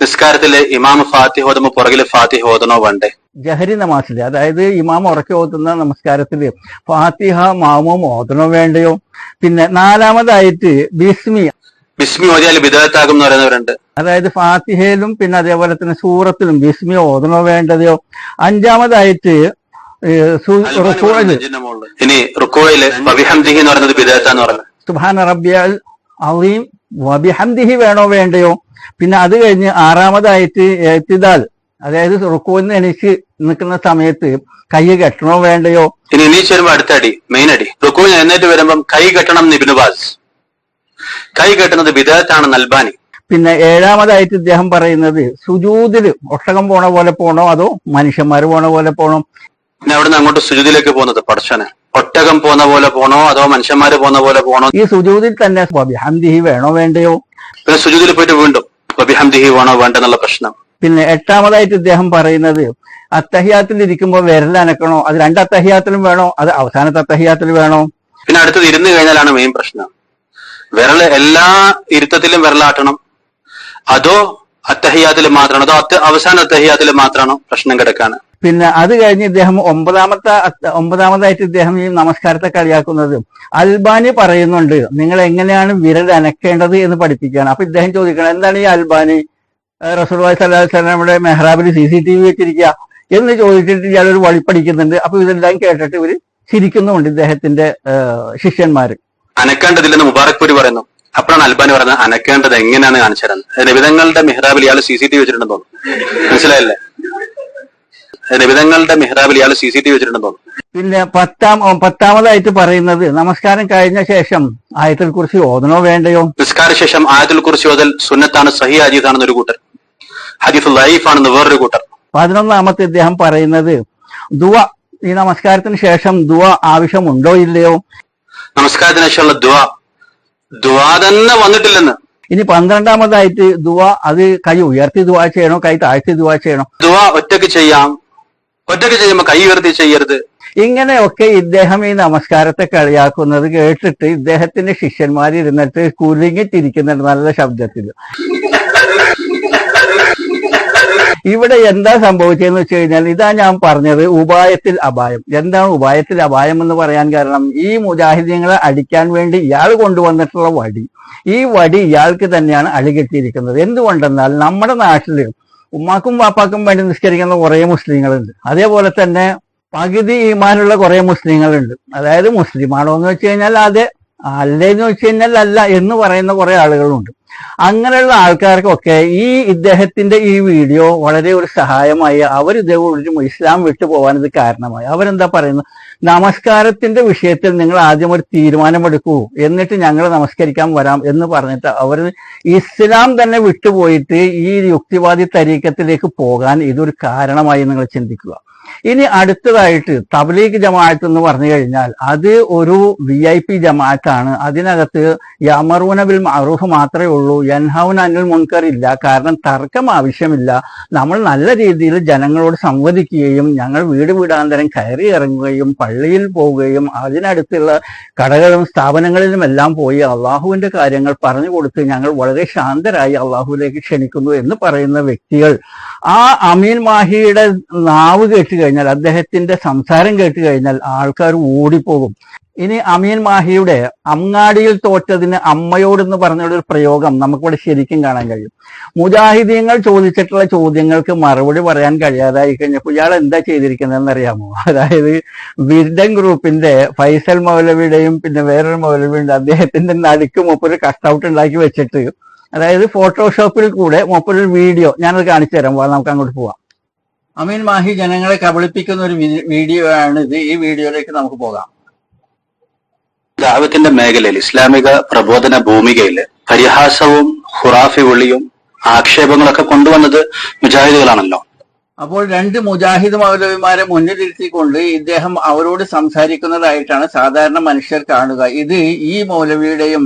നിസ്കാരത്തിലെ ഇമാം ഫാത്തിഹ ഓതുമ്പോ പുറകില് ഫാത്തിഹ ഓതണോ വേണ്ടേ? ജഹരി നമാസില്, അതായത് ഇമാം ഉറക്കെ ഓതുന്ന നമസ്കാരത്തില് ഫാത്തിഹ മാമും ഓതണോ വേണ്ടയോ? പിന്നെ നാലാമതായിട്ട് ബിസ്മി ഓതിയാൽ ബിദഅത്താകും എന്ന് പറയുന്നവരുണ്ട്. അതായത് ഫാത്തിഹയിലും പിന്നെ അതേപോലെ തന്നെ സൂറത്തിലും ബിസ്മി ഓതണോ വേണ്ടതയോ? അഞ്ചാമതായിട്ട് ഇനി റുക്കോയില് വബിഹംദിഹി എന്ന് പറയുന്നത് ബിദഅത്താന്ന് പറഞ്ഞു. സുബ്ഹാന റബ്ബിയൽ അളീം വബിഹംദിഹി വേണോ വേണ്ടയോ? പിന്നെ അത് കഴിഞ്ഞ് ആറാമതായിട്ട് ഇഅ്തിദാൽ അതായത് റുക്കുവിൽ എണീച്ച് നിൽക്കുന്ന സമയത്ത് കൈ കെട്ടണോ വേണ്ടയോ? ഇനി എണീച്ച് വരുമ്പോ അടുത്ത അടി, മെയിൻ അടി. റുക്കുവിൽ എഴുന്നേറ്റ് വരുമ്പം കൈ കെട്ടണം എന്ന് ഇബ്നു ബാസ്, കൈ കെട്ടുന്നത് ബിദഅത്താണ് അൽബാനി. പിന്നെ ഏഴാമതായിട്ട് ഇദ്ദേഹം പറയുന്നത് സുജൂദില് ഒട്ടകം പോണ പോലെ പോണോ അതോ മനുഷ്യന്മാര് പോണ പോലെ പോണോ? പിന്നെ അവിടുന്ന് അങ്ങോട്ട് സുജൂദിലേക്ക് പോകുന്നത് പടച്ചോനെ, ഒട്ടകം പോന്ന പോലെ പോണോ അതോ മനുഷ്യന്മാര് പോന്ന പോലെ പോണോ? ഈ സുജൂദിൽ തന്നെ ബിഹംദിഹി വേണോ വേണ്ടയോ? പിന്നെ സുജൂദിൽ പോയിട്ട് വീണ്ടും ബിഹംദിഹി വേണോ വേണ്ടെന്നുള്ള പ്രശ്നം. പിന്നെ എട്ടാമതായിട്ട് ഇദ്ദേഹം പറയുന്നത് അത്തഹിയാത്തിൽ ഇരിക്കുമ്പോൾ വിരൽ അനക്കണോ? അത് രണ്ട് അത്തഹിയാത്തിലും വേണോ അത് അവസാനത്തെ അത്തഹിയാത്തിൽ വേണോ? പിന്നെ അടുത്തത് ഇരുന്ന് കഴിഞ്ഞാലാണ് മെയിൻ പ്രശ്നം. വിരല് എല്ലാ ഇരുത്തത്തിലും വിരലാട്ടണം അതോ അത്തഹിയാത്തിൽ മാത്രമാണോ അതോ അവസാന അത്തഹിയാത്തിൽ മാത്രമാണോ? പ്രശ്നം കിടക്കാണ്. പിന്നെ അത് കഴിഞ്ഞ് ഇദ്ദേഹം ഒമ്പതാമതായിട്ട് ഇദ്ദേഹം ഈ നമസ്കാരത്തെ കളിയാക്കുന്നത് അൽബാനി പറയുന്നുണ്ട് നിങ്ങൾ എങ്ങനെയാണ് വിരൽ അനക്കേണ്ടത് എന്ന് പഠിപ്പിക്കുകയാണ്. അപ്പൊ ഇദ്ദേഹം ചോദിക്കണം എന്താണ് ഈ അൽബാനി റസൂലുള്ളാഹി സ്വല്ലല്ലാഹു അലൈഹി വസല്ലമയുടെ മെഹ്റാബിൽ CCTV വെച്ചിരിക്കുക എന്ന് ചോദിച്ചിട്ട് ഇയാളൊരു വഴി പഠിക്കുന്നുണ്ട്. അപ്പൊ ഇതെല്ലാം കേട്ടിട്ട് ഇവര് ചിരിക്കുന്നുണ്ട് ഇദ്ദേഹത്തിന്റെ ശിഷ്യന്മാര്. അനക്കേണ്ടതില്ലെന്ന് മുബാറക്പുരി പറയുന്നു. അപ്പോഴാണ് അൽബാനി പറയുന്നത് അനക്കേണ്ടത് എങ്ങനെയാണ് കാണിച്ചു തരുന്നത്. നിബിധങ്ങളുടെ മെഹ്റാബിൽ ഇയാൾ CCTV വെച്ചിട്ടുണ്ടെന്ന് തോന്നുന്നു. മനസ്സിലായില്ലേ? നിബിധങ്ങളുടെ മെഹ്റാബിൽ ഇയാൾ CCTV വെച്ചിട്ടുണ്ടെന്ന് തോന്നുന്നു. പിന്നെ പത്താമതായിട്ട് പറയുന്നത് നമസ്കാരം കഴിഞ്ഞ ശേഷം ആയത്തുൽ കുർസി ഓതണോ വേണ്ടയോ? നിസ്കാര ശേഷം ആയത്തുൽ കുർസി ഓതൽ സുന്നത്താണ്, സഹീഹ് ഹദീസാണെന്ന് ഒരു കൂട്ടർ, ഹദീസ് ലഈഫ് ആണെന്ന് വേറൊരു കൂട്ടർ. 11ാമത്തെ ഇദ്ദേഹം പറയുന്നത് ദുആ, ഈ നമസ്കാരത്തിന് ശേഷം ദുആ ആവശ്യമുണ്ടോ ഇല്ലയോ? നമസ്കാരത്തിന് ശേഷമുള്ള ദുആ തന്നെ വന്നിട്ടില്ലെന്ന്. ഇനി 12ാമതായിട്ട് ദുആ അത് കൈ ഉയർത്തി ദുആ ചെയ്യണോ കൈ താഴ്ത്തി ദുആ ചെയ്യണോ? ദുആ ഒറ്റയ്ക്ക് ചെയ്യാം, ഒറ്റയ്ക്ക് ചെയ്യുമ്പോൾ കൈ ഉയർത്തി ചെയ്യരുത്. ഇങ്ങനെയൊക്കെ ഇദ്ദേഹം ഈ നമസ്കാരത്തെ കളിയാക്കുന്നത് കേട്ടിട്ട് ഇദ്ദേഹത്തിന്റെ ശിഷ്യന്മാരിരുന്നിട്ട് കുലുങ്ങിത്തിരിക്കുന്നുണ്ട് നല്ല ശബ്ദത്തിൽ. ഇവിടെ എന്താ സംഭവിച്ചതെന്ന് വെച്ച് കഴിഞ്ഞാൽ ഇതാ ഞാൻ പറഞ്ഞത് ഉപായത്തിൽ അപായം. എന്താണ് ഉപായത്തിൽ അപായം എന്ന് പറയാൻ കാരണം ഈ മുജാഹിദീങ്ങളെ അടിക്കാൻ വേണ്ടി ഇയാൾ കൊണ്ടുവന്നിട്ടുള്ള വടി, ഈ വടി ഇയാൾക്ക് തന്നെയാണ് അടികെട്ടിയിരിക്കുന്നത്. എന്തുകൊണ്ടെന്നാൽ നമ്മുടെ നാട്ടില് ഉമ്മാക്കും വാപ്പാക്കും വേണ്ടി നിസ്കരിക്കുന്ന കുറെ മുസ്ലിങ്ങളുണ്ട്. അതേപോലെ തന്നെ പകുതി ഈമാനുള്ള കുറെ മുസ്ലിങ്ങളുണ്ട്. അതായത് മുസ്ലിമാണോ എന്ന് വെച്ച് കഴിഞ്ഞാൽ അതെ, അല്ലേന്ന് വെച്ച് കഴിഞ്ഞാൽ അല്ല എന്ന് പറയുന്ന കുറെ ആളുകളുണ്ട്. അങ്ങനെയുള്ള ആൾക്കാർക്കൊക്കെ ഈ ഇദ്ദേഹത്തിന്റെ ഈ വീഡിയോ വളരെ ഒരു സഹായമായി. അവർ ഇതേപോലെ ഇസ്ലാം വിട്ടു പോകാൻ ഇത് കാരണമായി. അവരെന്താ പറയുന്നത്, നമസ്കാരത്തിന്റെ വിഷയത്തിൽ നിങ്ങൾ ആദ്യം ഒരു തീരുമാനമെടുക്കൂ എന്നിട്ട് ഞങ്ങൾ നമസ്കരിക്കാൻ വരാം എന്ന് പറഞ്ഞിട്ട് അവർ ഇസ്ലാം തന്നെ വിട്ടുപോയിട്ട് ഈ യുക്തിവാദി തരീക്കത്തിലേക്ക് പോകാൻ ഇതൊരു കാരണമായി നിങ്ങൾ ചിന്തിക്കുക. ഇനി അടുത്തതായിട്ട് തബ്ലീഗ് ജമാഅത്ത് എന്ന് പറഞ്ഞു കഴിഞ്ഞാൽ അത് ഒരു VIP ജമാഅത്താണ്. അതിനകത്ത് യഅ്മറൂന ബിൽ മഅറൂഫ് മാത്രമേ ഉള്ളൂ, യൻഹൗന അനിൽ മുൻകർ ഇല്ല. കാരണം തർക്കം ആവശ്യമില്ല. നമ്മൾ നല്ല രീതിയിൽ ജനങ്ങളോട് സംവദിക്കുകയും ഞങ്ങൾ വീട് വീടാന്തരം കയറി ഇറങ്ങുകയും പള്ളിയിൽ പോവുകയും അതിനടുത്തുള്ള കടകളും സ്ഥാപനങ്ങളിലും എല്ലാം പോയി അള്ളാഹുവിന്റെ കാര്യങ്ങൾ പറഞ്ഞു കൊടുത്ത് ഞങ്ങൾ വളരെ ശാന്തരായി അള്ളാഹുവിലേക്ക് ക്ഷണിക്കുന്നു എന്ന് പറയുന്ന വ്യക്തികൾ, ആ അമീൻ മാഹിയുടെ നാവ് കേട്ട് കഴിഞ്ഞാൽ, അദ്ദേഹത്തിന്റെ സംസാരം കേട്ട് കഴിഞ്ഞാൽ ആൾക്കാർ ഓടിപ്പോകും. ഇനി അമീൻ മാഹിയുടെ അങ്ങാടിയിൽ തോറ്റതിന് അമ്മയോടെന്ന് പറഞ്ഞൊരു പ്രയോഗം നമുക്കിവിടെ ശരിക്കും കാണാൻ കഴിയും. മുജാഹിദീങ്ങൾ ചോദിച്ചിട്ടുള്ള ചോദ്യങ്ങൾക്ക് മറുപടി പറയാൻ കഴിയാതായി കഴിഞ്ഞപ്പോൾ ഇയാൾ എന്താ ചെയ്തിരിക്കുന്നതെന്ന് അറിയാമോ? അതായത് വിർഡൻ ഗ്രൂപ്പിന്റെ ഫൈസൽ മൗലവിയുടെയും പിന്നെ വേറൊരു മൗലവിയുണ്ട്, അദ്ദേഹത്തിന്റെ നടുക്ക് മൂപ്പര് കട്ടൗട്ട് ഉണ്ടാക്കി വെച്ചിട്ട്, അതായത് ഫോട്ടോഷോപ്പിൽ കൂടെ മൂപ്പര് വീഡിയോ ഞാനത് കാണിച്ചു തരാം, നമുക്ക് അങ്ങോട്ട് പോവാം. അമീൻ മാഹി ജനങ്ങളെ കബളിപ്പിക്കുന്ന ഒരു വീഡിയോ ആണ് ഇത്. ഈ വീഡിയോയിലേക്ക് നമുക്ക് പോകാം. ദഅവത്തിന്റെ മേഖലയിൽ ഇസ്ലാമിക പ്രബോധന ഭൂമികയില് പരിഹാസവും ഖുറാഫി വിളിയും ആക്ഷേപങ്ങളൊക്കെ കൊണ്ടുവന്നത് മുജാഹിദുകളാണല്ലോ. അപ്പോൾ രണ്ട് മുജാഹിദ് മൗലവിമാരെ മുന്നിലിരുത്തിക്കൊണ്ട് ഇദ്ദേഹം അവരോട് സംസാരിക്കുന്നതായിട്ടാണ് സാധാരണ മനുഷ്യർ കാണുക. ഇത് ഈ മൗലവിയുടെയും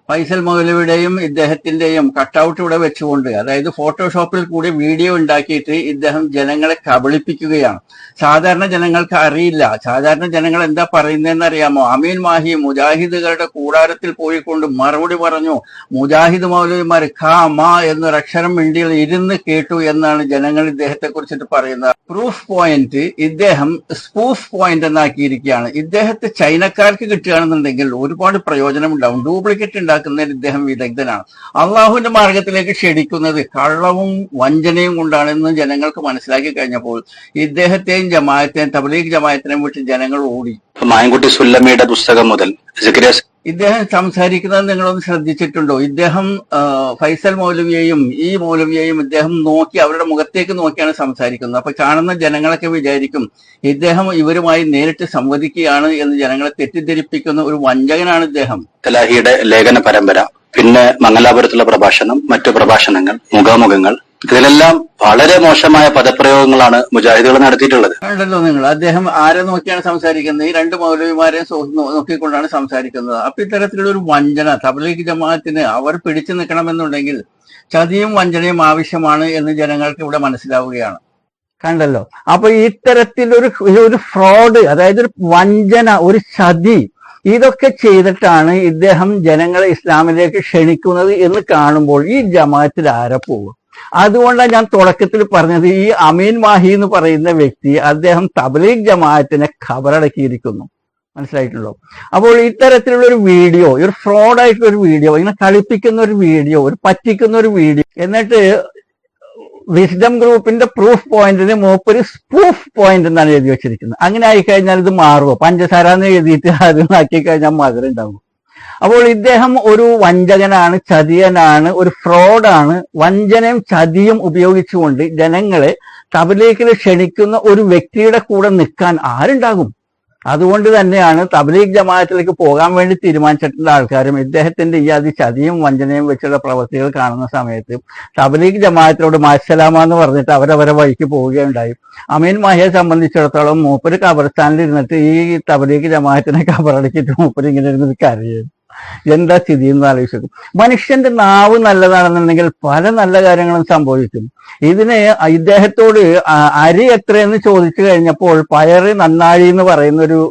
ഫൈസൽ മൗലവിയുടെയും ഇദ്ദേഹത്തിന്റെയും കട്ടൗട്ട് ഇവിടെ വെച്ചുകൊണ്ട്, അതായത് ഫോട്ടോഷോപ്പിൽ കൂടി വീഡിയോ ഉണ്ടാക്കിയിട്ട് ഇദ്ദേഹം ജനങ്ങളെ കബളിപ്പിക്കുകയാണ്. സാധാരണ ജനങ്ങൾക്ക് അറിയില്ല. സാധാരണ ജനങ്ങൾ എന്താ പറയുന്നതെന്ന് അറിയാമോ? അമീൻ മാഹി മുജാഹിദുകളുടെ കൂടാരത്തിൽ പോയിക്കൊണ്ട് മറുപടി പറഞ്ഞു. മുജാഹിദ് മൗലവിമാർ ഖാ മാ എന്നൊരക്ഷരം മിണ്ടിയിൽ ഇരുന്ന് കേട്ടു എന്നാണ് ജനങ്ങൾ ഇദ്ദേഹത്തെ കുറിച്ചിട്ട് പറയുന്നത്. പ്രൂഫ് പോയിന്റ് ഇദ്ദേഹം സ്പൂഫ് പോയിന്റ് എന്നാക്കിയിരിക്കുകയാണ്. ഇദ്ദേഹത്തെ ചൈനക്കാർക്ക് കിട്ടുകയാണെന്നുണ്ടെങ്കിൽ ഒരുപാട് പ്രയോജനം ഉണ്ടാവും. ഡ്യൂപ്ലിക്കേറ്റ് ഉണ്ടാക്കുന്നതിൽ ഇദ്ദേഹം വിദഗ്ധനാണ്. അള്ളാഹുവിന്റെ മാർഗത്തിലേക്ക് ക്ഷണിക്കുന്നത് കള്ളവും വഞ്ചനയും കൊണ്ടാണെന്ന് ജനങ്ങൾക്ക് മനസ്സിലാക്കി കഴിഞ്ഞപ്പോൾ ഇദ്ദേഹത്തെയും ജമാഅത്തെയും തബ്ലീഗ് ജമാഅത്തിനെയും വിട്ട് ജനങ്ങൾ ഓടി. മായൻകുട്ടി സുല്ലമ്മയുടെ പുസ്തകം മുതൽ ഇദ്ദേഹം സംസാരിക്കുന്നത് നിങ്ങളൊന്ന് ശ്രദ്ധിച്ചിട്ടുണ്ടോ? ഇദ്ദേഹം ഫൈസൽ മൗലവിയെയും ഈ മൗലവിയെയും ഇദ്ദേഹം നോക്കി അവരുടെ മുഖത്തേക്ക് നോക്കിയാണ് സംസാരിക്കുന്നത്. അപ്പൊ കാണുന്ന ജനങ്ങളൊക്കെ വിചാരിക്കും ഇദ്ദേഹം ഇവരുമായി നേരിട്ട് സംവദിക്കുകയാണ് എന്ന് ജനങ്ങളെ തെറ്റിദ്ധരിപ്പിക്കുന്ന ഒരു വഞ്ചകനാണ് ഇദ്ദേഹം. ഇലാഹിയുടെ ലേഖന പരമ്പര, പിന്നെ മംഗലാപുരത്തുള്ള പ്രഭാഷണം, മറ്റു പ്രഭാഷണങ്ങൾ, മുഖാമുഖങ്ങൾ, ഇതിലെല്ലാം വളരെ മോശമായ പദപ്രയോഗങ്ങളാണ് മുജാഹിദുകൾ നടത്തിയിട്ടുള്ളത്. കണ്ടല്ലോ നിങ്ങൾ, അദ്ദേഹം ആരെ നോക്കിയാണ് സംസാരിക്കുന്നത്? ഈ രണ്ട് മൗലവിമാരെ നോക്കിക്കൊണ്ടാണ് സംസാരിക്കുന്നത്. അപ്പൊ ഇത്തരത്തിലുള്ള ഒരു വഞ്ചന തബ്ലീഗ് ജമാഅത്തിന് അവർ പിടിച്ചു നിൽക്കണമെന്നുണ്ടെങ്കിൽ ചതിയും വഞ്ചനയും ആവശ്യമാണ് എന്ന് ജനങ്ങൾക്ക് ഇവിടെ മനസ്സിലാവുകയാണ്. കണ്ടല്ലോ, അപ്പൊ ഇത്തരത്തിലൊരു ഫ്രോഡ്, അതായത് ഒരു വഞ്ചന, ഒരു ചതി, ഇതൊക്കെ ചെയ്തിട്ടാണ് ഇദ്ദേഹം ജനങ്ങളെ ഇസ്ലാമിലേക്ക് ക്ഷണിക്കുന്നത് എന്ന് കാണുമ്പോൾ ഈ ജമാഅത്തിൽ ആരെ പോകും? അതുകൊണ്ടാണ് ഞാൻ തുടക്കത്തിൽ പറഞ്ഞത്, ഈ അമീൻ മാഹി എന്ന് പറയുന്ന വ്യക്തി അദ്ദേഹം തബ്ലീഗ് ജമാഅത്തിനെ ഖബറടക്കിയിരിക്കുന്നു. മനസ്സിലായിട്ടുണ്ടോ? അപ്പോൾ ഇത്തരത്തിലുള്ള ഒരു വീഡിയോ, ഒരു ഫ്രോഡായിട്ടുള്ള ഒരു വീഡിയോ, ഇങ്ങനെ കളിപ്പിക്കുന്ന ഒരു വീഡിയോ, ഒരു പറ്റിക്കുന്ന ഒരു വീഡിയോ, എന്നിട്ട് വിസ്ഡം ഗ്രൂപ്പിന്റെ പ്രൂഫ് പോയിന്റിന് മൂപ്പര് സ്പൂഫ് പോയിന്റ് എന്നാണ് എഴുതി വെച്ചിരിക്കുന്നത്. അങ്ങനെ ആയിക്കഴിഞ്ഞാൽ ഇത് മാറുമോ? പഞ്ചസാര എന്ന് എഴുതിയിട്ട് അതിനാക്കി കഴിഞ്ഞാൽ മധുരം ഉണ്ടാവും. അപ്പോൾ ഇദ്ദേഹം ഒരു വഞ്ചകനാണ്, ചതിയനാണ്, ഒരു ഫ്രോഡാണ്. വഞ്ചനയും ചതിയും ഉപയോഗിച്ചുകൊണ്ട് ജനങ്ങളെ തബ്ലീഗിൽ ക്ഷണിക്കുന്ന ഒരു വ്യക്തിയുടെ കൂടെ നിൽക്കാൻ ആരുണ്ടാകും? അതുകൊണ്ട് തന്നെയാണ് തബ്ലീഗ് ജമാഅത്തിലേക്ക് പോകാൻ വേണ്ടി തീരുമാനിച്ചിട്ടുള്ള ആൾക്കാരും ഇദ്ദേഹത്തിന്റെ ഈ ചതിയും വഞ്ചനയും വെച്ചുള്ള പ്രവൃത്തികൾ കാണുന്ന സമയത്ത് തബ്ലീഗ് ജമാഅത്തിനോട് മാസലാമ എന്ന് പറഞ്ഞിട്ട് അവരവരെ വഴിക്ക് പോവുകയുണ്ടായി. അമീൻ മാഹിയെ സംബന്ധിച്ചിടത്തോളം മൂപ്പര് ഖബർസ്ഥാനിൽ ഇരുന്നിട്ട് ഈ തബ്ലീഗ് ജമാഅത്തിനെ ഖബറടക്കിയിട്ട് മൂപ്പര് ഇങ്ങനെ ഇരുന്നിട്ട് കരയും. എന്താ സ്ഥിതി എന്ന് ആലോചിക്കും. മനുഷ്യന്റെ നാവ് നല്ലതാണെന്നുണ്ടെങ്കിൽ പല നല്ല കാര്യങ്ങളും സംഭവിക്കും. ഇതിന് ഇദ്ദേഹത്തോട് അരി എത്രയെന്ന് ചോദിച്ചു കഴിഞ്ഞപ്പോൾ പയറ് നന്നാഴി എന്ന് പറയുന്ന ഒരു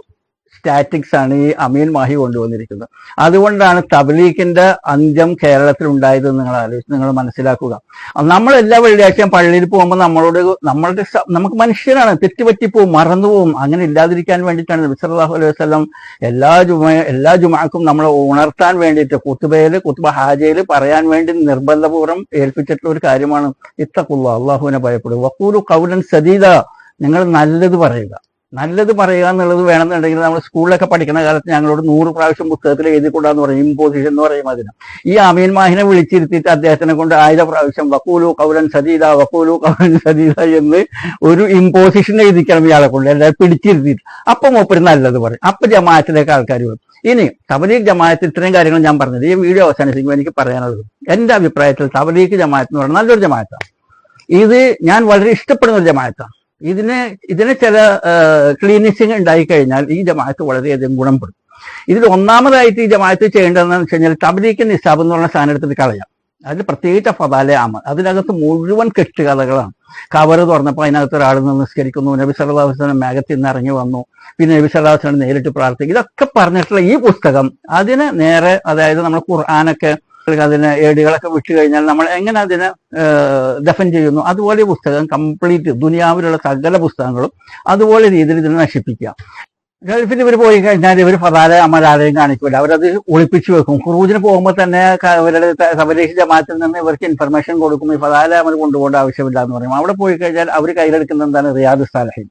സ്റ്റാറ്റിക്സ് ആണ് ഈ അമീൻ മാഹി കൊണ്ടുവന്നിരിക്കുന്നത്. അതുകൊണ്ടാണ് തബ്ലീഗിന്റെ അന്ത്യം കേരളത്തിൽ ഉണ്ടായതെന്ന് നിങ്ങൾ മനസ്സിലാക്കുക. നമ്മളെല്ലാ വെള്ളിയാഴ്ചയും പള്ളിയിൽ പോകുമ്പോൾ നമുക്ക് മനുഷ്യരാണ്, തെറ്റുപറ്റിപ്പോവും, മറന്നുപോകും. അങ്ങനെ ഇല്ലാതിരിക്കാൻ വേണ്ടിയിട്ടാണ് നബി സല്ലല്ലാഹു അലൈഹി വസല്ലം എല്ലാ ജുമാക്കും നമ്മളെ ഉണർത്താൻ വേണ്ടിയിട്ട് കുത്തുബ ഹാജയിൽ പറയാൻ വേണ്ടി നിർബന്ധപൂർവ്വം ഏൽപ്പിച്ചിട്ടുള്ള ഒരു കാര്യമാണ് ഇത്തഖുല്ലാഹ്, അള്ളാഹുവിനെ ഭയപ്പെടുക. വഖൂലു ഖൗലൻ സദീദ, നിങ്ങൾ നല്ലത് പറയുക. നല്ലത് പറയുക എന്നുള്ളത് വേണമെന്നുണ്ടെങ്കിൽ നമ്മൾ സ്കൂളിലൊക്കെ പഠിക്കുന്ന കാലത്ത് ഞങ്ങളോട് 100 പ്രാവശ്യം പുസ്തകത്തിൽ എഴുതിക്കൊണ്ടാന്ന് പറയും. ഇമ്പോസിഷൻ എന്ന് പറയും അതിന്. ഈ അമീൻ മാഹിനെ വിളിച്ചിരുത്തിയിട്ട് അദ്ദേഹത്തിനെ കൊണ്ട് 1000 പ്രാവശ്യം വഖൂലു ഖൗലൻ സദീദ, വഖൂലു ഖൗലൻ സദീദ എന്ന് ഒരു ഇമ്പോസിഷൻ എഴുതിക്കണം ഇയാളെ കൊണ്ട്, എല്ലാവരും പിടിച്ചിരുത്തിയിട്ട്. അപ്പൊ മൂപ്പര് നല്ലത് പറയും. അപ്പൊ ജമാഅത്തിലേക്ക് ആൾക്കാർ വരും. ഇനി തബ്ലീഗ് ജമാഅത്തിൽ ഇത്രയും കാര്യങ്ങൾ ഞാൻ പറഞ്ഞത് ഈ വീഡിയോ അവസാനിപ്പിക്കുമ്പോൾ എനിക്ക് പറയാനുള്ളത്, എന്റെ അഭിപ്രായത്തിൽ തബ്ലീഗ് ജമാഅത്ത് എന്ന് പറയുന്നത് നല്ലൊരു ജമാഅത്താണ്. ഇത് ഞാൻ വളരെ ഇഷ്ടപ്പെടുന്ന ഒരു ജമാഅത്താണ്. ഇതിന് ചില ക്ലീനിസിങ് ഉണ്ടായിക്കഴിഞ്ഞാൽ ഈ ജമാഅത്ത് വളരെയധികം ഗുണപ്പെടും. ഇതിൽ ഒന്നാമതായിട്ട് ഈ ജമാഅത്ത് ചെയ്യേണ്ടതെന്ന് വെച്ച് കഴിഞ്ഞാൽ തബ്ലീഗ് നിസാബ് എന്ന് പറഞ്ഞ സാധനം എടുത്തിട്ട് കളയാം. അതിൽ പ്രത്യേകിച്ച് ഫദാലെ ആമ, അതിനകത്ത് മുഴുവൻ കെട്ടുകഥകളാണ്. കവറ് തുറന്നപ്പോൾ അതിനകത്ത് ഒരാൾ നിസ്കരിക്കുന്നു, നബി സല്ലല്ലാഹു അലൈഹി വസല്ലം മേഘത്തിൽ നിന്ന് ഇറങ്ങി വന്നു, പിന്നെ നബി സല്ലല്ലാഹു അലൈഹി വസല്ലം നേരിട്ട് പ്രാർത്ഥിക്കും. ഇതൊക്കെ പറഞ്ഞിട്ടുള്ള ഈ പുസ്തകം അതിന് നേരെ, അതായത് നമ്മൾ ഖുർആനൊക്കെ അതിന് ഏടുകളൊക്കെ വിട്ടു കഴിഞ്ഞാൽ നമ്മൾ എങ്ങനെ അതിനെ ദഫൻ ചെയ്യുന്നു, അതുപോലെ ഈ പുസ്തകം കംപ്ലീറ്റ് ദുനിയാവിലുള്ള സകല പുസ്തകങ്ങളും അതുപോലെ രീതിയിൽ ഇതിനെ നശിപ്പിക്കുക. ഗൾഫിൽ ഇവർ പോയി കഴിഞ്ഞാൽ ഇവർ ഫദാലെ അമലാരെയും കാണിക്കില്ല, അവരത് ഒളിപ്പിച്ചു വെക്കും. ഖുറൂജിന് പോകുമ്പോൾ തന്നെ അവരുടെ തബ്ലീഗ് ജമാഅത്തിൽ നിന്ന് ഇവർക്ക് ഇൻഫർമേഷൻ കൊടുക്കും, ഈ ഫദാലെ അമൽ കൊണ്ടുപോകേണ്ട ആവശ്യമില്ല എന്ന് പറയും. അവിടെ പോയി കഴിഞ്ഞാൽ അവർ കയ്യിലെടുക്കുന്നത് എന്താണ്? റിയാദ് സാലിഹീൻ.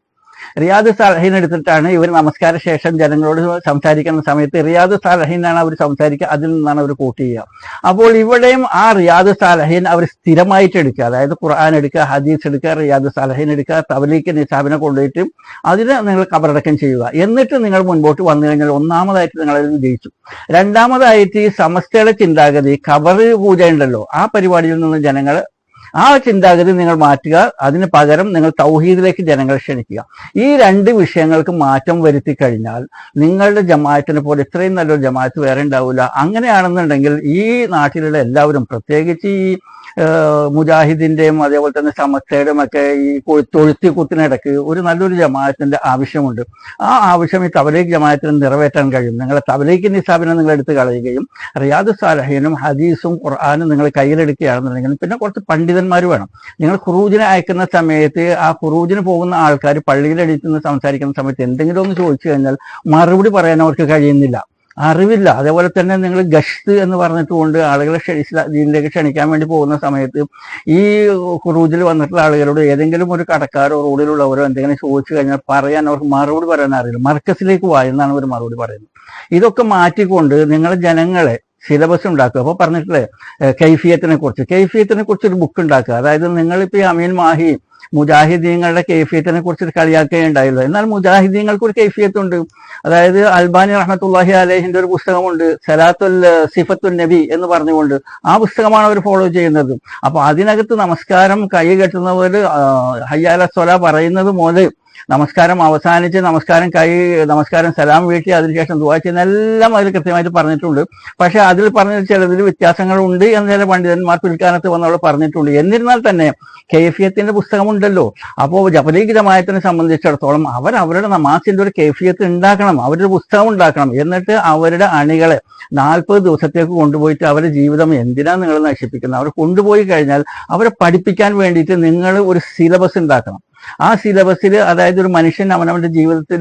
റിയാദ് സാലിഹീൻ എടുത്തിട്ടാണ് ഇവർ നമസ്കാര ശേഷം ജനങ്ങളോട് സംസാരിക്കുന്ന സമയത്ത് റിയാദ് സാലിഹീനാണ് അവർ സംസാരിക്കുക, അതിൽ നിന്നാണ് അവർ കോട്ട് ചെയ്യുക. അപ്പോൾ ഇവിടെയും ആ റിയാദ് സാലിഹീൻ അവർ സ്ഥിരമായിട്ട് എടുക്കുക, അതായത് ഖുർആൻ എടുക്കുക, ഹദീസ് എടുക്കുക, റിയാദ് സാലിഹീൻ എടുക്കുക, തബ്ലീഗ് നിസാബിനെ കൊണ്ടുപോയിട്ട് അതിന് നിങ്ങൾ ഖബറടക്കം ചെയ്യുക. എന്നിട്ട് നിങ്ങൾ മുൻപോട്ട് വന്നു കഴിഞ്ഞാൽ ഒന്നാമതായിട്ട് നിങ്ങളത് വിജയിച്ചു. രണ്ടാമതായിട്ട് ഈ സമസ്തയുടെ ചിന്താഗതി ഖബർ പൂജ ഉണ്ടല്ലോ, ആ പരിപാടിയിൽ നിന്ന് ജനങ്ങൾ ആ ചിന്താഗതി നിങ്ങൾ മാറ്റുക. അതിന് പകരം നിങ്ങൾ തൗഹീദിലേക്ക് ജനങ്ങളെ ക്ഷണിക്കുക. ഈ 2 വിഷയങ്ങൾക്ക് മാറ്റം വരുത്തി കഴിഞ്ഞാൽ നിങ്ങളുടെ ജമാഅത്തിനെ പോലെ ഇത്രയും നല്ലൊരു ജമാഅത്ത് വേറെ ഉണ്ടാവില്ല. അങ്ങനെയാണെന്നുണ്ടെങ്കിൽ ഈ നാട്ടിലുള്ള എല്ലാവരും, പ്രത്യേകിച്ച് ഈ മുജാഹിദിന്റെയും അതേപോലെ തന്നെ സമസ്തയുടെയും ഒക്കെ ഈ തൊഴുത്തി കുത്തിനിടക്ക് ഒരു നല്ലൊരു ജമാഅത്തിന്റെ ആവശ്യമുണ്ട്. ആ ആവശ്യം ഈ തബ്ലീഗ് ജമാഅത്തിന് നിറവേറ്റാൻ കഴിയും. നിങ്ങളെ തബ്ലീഗ് നിസാബിനെ നിങ്ങൾ എടുത്ത് കളയുകയും റിയാദ് സാലിഹീനും ഹദീസും ഖുർആനും നിങ്ങൾ കയ്യിലെടുക്കുകയാണെന്നുണ്ടെങ്കിൽ പിന്നെ കുറച്ച് പണ്ഡിതന്മാർ വേണം. നിങ്ങൾ ഖുറൂജിനെ അയക്കുന്ന സമയത്ത് ആ ഖുറൂജിന് പോകുന്ന ആൾക്കാർ പള്ളിയിൽ എണീറ്റ് നിന്ന് സംസാരിക്കുന്ന സമയത്ത് എന്തെങ്കിലും ഒന്ന് ചോദിച്ചു കഴിഞ്ഞാൽ മറുപടി പറയാൻ അവർക്ക് കഴിയുന്നില്ല. അറിവില്ല. അതേപോലെ തന്നെ നിങ്ങൾ ഗഷ്ത് എന്ന് പറഞ്ഞിട്ടുകൊണ്ട് ആളുകളെ ഇതിലേക്ക് ക്ഷണിക്കാൻ വേണ്ടി പോകുന്ന സമയത്ത് ഈ ഖുറൂജിൽ വന്നിട്ടുള്ള ആളുകളോട് ഏതെങ്കിലും ഒരു കടക്കാരോ റോഡിലുള്ളവരോ എന്തെങ്കിലും ചോദിച്ചു കഴിഞ്ഞാൽ പറയാൻ അവർക്ക് മറുപടി പറയാൻ അറിയില്ല. മർക്കസിലേക്ക് വായെന്നാണ് അവർ മറുപടി പറയുന്നത്. ഇതൊക്കെ മാറ്റിക്കൊണ്ട് നിങ്ങൾ ജനങ്ങളെ സിലബസ് ഉണ്ടാക്കുക. അപ്പോൾ പറഞ്ഞിട്ടില്ലേ കൈഫിയത്തിനെ കുറിച്ച് ഒരു ബുക്ക് ഉണ്ടാക്കുക. അതായത് നിങ്ങളിപ്പോൾ ഈ അമീൻ മാഹി മുജാഹിദീങ്ങളുടെ കൈഫിയത്തിനെ കുറിച്ച് കളിയാക്കുകയുണ്ടായല്ലോ. എന്നാൽ മുജാഹിദീങ്ങൾക്ക് ഒരു കൈഫിയത്തുണ്ട്. അതായത് അൽബാനി റഹ്മത്തുള്ളാഹി അലൈഹിന്റെ ഒരു പുസ്തകമുണ്ട്, സലാത്തുൽ സിഫത്തുൽ നബി എന്ന് പറഞ്ഞുകൊണ്ട്. ആ പുസ്തകമാണ് അവർ ഫോളോ ചെയ്യുന്നത്. അപ്പൊ അതിനകത്ത് നമസ്കാരം കൈ കെട്ടുന്നവർ ഹയ്യാല സ്വല പറയുന്നത് മുതൽ നമസ്കാരം അവസാനിച്ച് നമസ്കാരം സലാം വീട്ടി അതിനുശേഷം ദുആ ചെയ്യുന്ന എല്ലാം അതിൽ കൃത്യമായിട്ട് പറഞ്ഞിട്ടുണ്ട്. പക്ഷെ അതിൽ പറഞ്ഞ ചിലതിൽ വ്യത്യാസങ്ങളുണ്ട് എന്ന് ചില പണ്ഡിതന്മാർ പിൽക്കാലത്ത് വന്നവിടെ പറഞ്ഞിട്ടുണ്ട്. എന്നിരുന്നാൽ തന്നെ കൈഫിയത്തിന്റെ പുസ്തകമുണ്ടല്ലോ. അപ്പോൾ തബ്ലീഗ് ജമാഅത്തിനെ സംബന്ധിച്ചിടത്തോളം അവരുടെ നമാസിന്റെ ഒരു കൈഫിയത്ത് ഉണ്ടാക്കണം, അവരൊരു പുസ്തകം ഉണ്ടാക്കണം. എന്നിട്ട് അവരുടെ അണികളെ 40 ദിവസത്തേക്ക് കൊണ്ടുപോയിട്ട് അവരുടെ ജീവിതം എന്തിനാണ് നിങ്ങൾ നശിപ്പിക്കുന്നത്? അവർ കൊണ്ടുപോയി കഴിഞ്ഞാൽ അവരെ പഠിപ്പിക്കാൻ വേണ്ടിയിട്ട് നിങ്ങൾ ഒരു സിലബസ് ഉണ്ടാക്കണം. ആ സിലബസിൽ അതായത് ഒരു മനുഷ്യൻ അവനവന്റെ ജീവിതത്തിൽ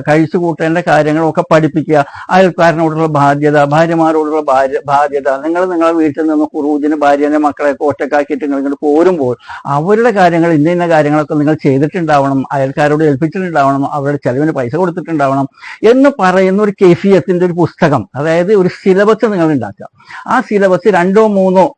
കഴിച്ചു കൂട്ടേണ്ട കാര്യങ്ങളൊക്കെ പഠിപ്പിക്കുക. അയൽക്കാരനോടുള്ള ബാധ്യത, ഭാര്യമാരോടുള്ള ബാധ്യത, നിങ്ങളെ വീട്ടിൽ നിന്ന് ഖുറൂജിന് ഭാര്യനെ മക്കളെയൊക്കെ ഒറ്റക്കാക്കിയിട്ട് നിങ്ങൾ പോരുമ്പോൾ അവരുടെ കാര്യങ്ങൾ ഇന്ന കാര്യങ്ങളൊക്കെ നിങ്ങൾ ചെയ്തിട്ടുണ്ടാവണം, അയൽക്കാരോട് ഏൽപ്പിച്ചിട്ടുണ്ടാവണം, അവരുടെ ചെലവിന് പൈസ കൊടുത്തിട്ടുണ്ടാവണം എന്ന് പറയുന്ന ഒരു കൈഫിയത്തിന്റെ ഒരു പുസ്തകം, അതായത് ഒരു സിലബസ് നിങ്ങൾ ഉണ്ടാക്കുക. ആ സിലബസ് 2 or 3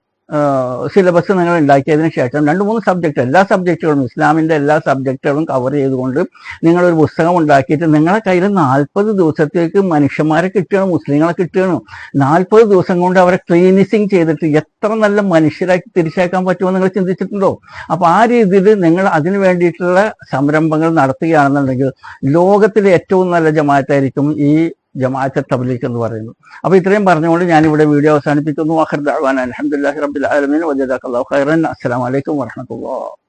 സിലബസ് നിങ്ങൾ ഉണ്ടാക്കിയതിന് ശേഷം 2-3 സബ്ജക്റ്റ്, എല്ലാ സബ്ജക്റ്റുകളും ഇസ്ലാമിന്റെ എല്ലാ സബ്ജക്റ്റുകളും കവർ ചെയ്തുകൊണ്ട് നിങ്ങളൊരു പുസ്തകം ഉണ്ടാക്കിയിട്ട് നിങ്ങളെ കയ്യിൽ 40 ദിവസത്തേക്ക് മനുഷ്യന്മാരെ കിട്ടുകയാണ്, മുസ്ലിങ്ങളെ കിട്ടുകയാണ്. 40 ദിവസം കൊണ്ട് അവരെ ക്ലീനിസിങ് ചെയ്തിട്ട് എത്ര നല്ല മനുഷ്യരാക്കി തിരിച്ചേക്കാൻ പറ്റുമോ നിങ്ങൾ ചിന്തിച്ചിട്ടുണ്ടോ? അപ്പൊ ആ രീതിയിൽ നിങ്ങൾ അതിനു വേണ്ടിയിട്ടുള്ള സംരംഭങ്ങൾ നടത്തുകയാണെന്നുണ്ടെങ്കിൽ ലോകത്തിലെ ഏറ്റവും നല്ല ജമാഅത്തായിരിക്കും ഈ ജമാഅത്തെ തബ്ലീഗ് എന്ന് പറയുന്നു. അപ്പൊ ഇത്രയും പറഞ്ഞുകൊണ്ട് ഞാനിവിടെ വീഡിയോ അവസാനിപ്പിക്കുന്നു. ആഖിർ ദഅ്വാനാ അൽഹംദുലില്ലാഹി റബ്ബിൽ ആലമീൻ വജസാക്കല്ലാഹു ഖൈറൻ. അസ്സലാമു അലൈക്കും വറഹ്മത്തുള്ളാഹി.